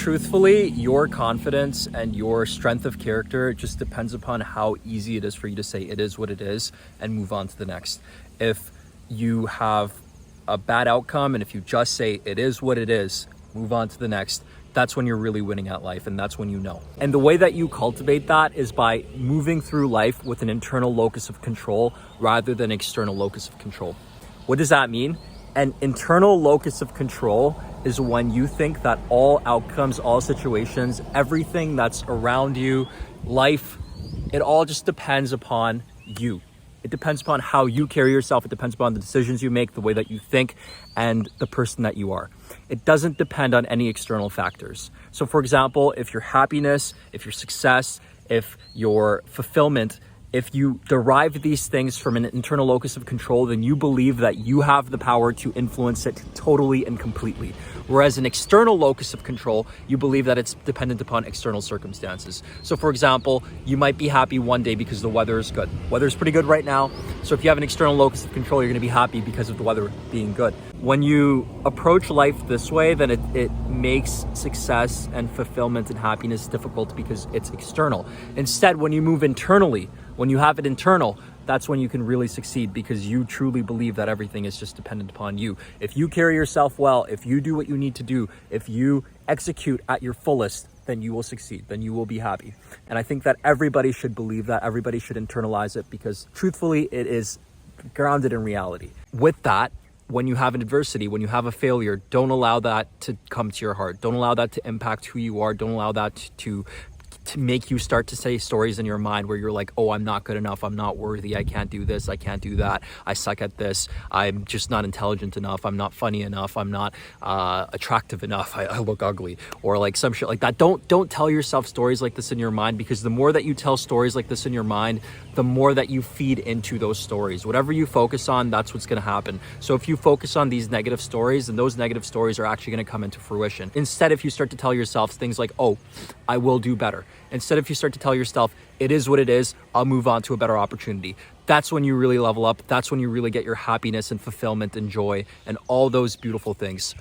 Truthfully, your confidence and your strength of character just depends upon how easy it is for you to say it is what it is and move on to the next. If you have a bad outcome and if you just say it is what it is, move on to the next, that's when you're really winning at life, and that's when you know. And the way that you cultivate that is by moving through life with an internal locus of control rather than external locus of control. What does that mean? An internal locus of control is when you think that all outcomes, all situations, everything that's around you, life, it all just depends upon you. It depends upon how you carry yourself. It depends upon the decisions you make, the way that you think, and the person that you are. It doesn't depend on any external factors. So for example, if your happiness, if your success, if your fulfillment, if you derive these things from an internal locus of control, then you believe that you have the power to influence it totally and completely. Whereas an external locus of control, you believe that it's dependent upon external circumstances. So for example, you might be happy one day because the weather is good. Weather's pretty good right now. So if you have an external locus of control, you're gonna be happy because of the weather being good. When you approach life this way, then it makes success and fulfillment and happiness difficult because it's external. Instead, when you move internally, when you have it internal, that's when you can really succeed because you truly believe that everything is just dependent upon you. If you carry yourself well, if you do what you need to do, if you execute at your fullest, then you will succeed, then you will be happy. And I think that everybody should believe that, everybody should internalize it because truthfully, it is grounded in reality. With that, when you have an adversity, when you have a failure, don't allow that to come to your heart. Don't allow that to impact who you are. Don't allow that to make you start to say stories in your mind where you're like, oh, I'm not good enough, I'm not worthy, I can't do this, I can't do that, I suck at this, I'm just not intelligent enough, I'm not funny enough, I'm not attractive enough, I look ugly, or like some shit like that. Don't tell yourself stories like this in your mind, because the more that you tell stories like this in your mind, the more that you feed into those stories. Whatever you focus on, that's what's going to happen. So if you focus on these negative stories, then those negative stories are actually going to come into fruition. Instead, if you start to tell yourself things like, oh, I will do better. Instead, if you start to tell yourself, it is what it is, I'll move on to a better opportunity. That's when you really level up. That's when you really get your happiness and fulfillment and joy and all those beautiful things.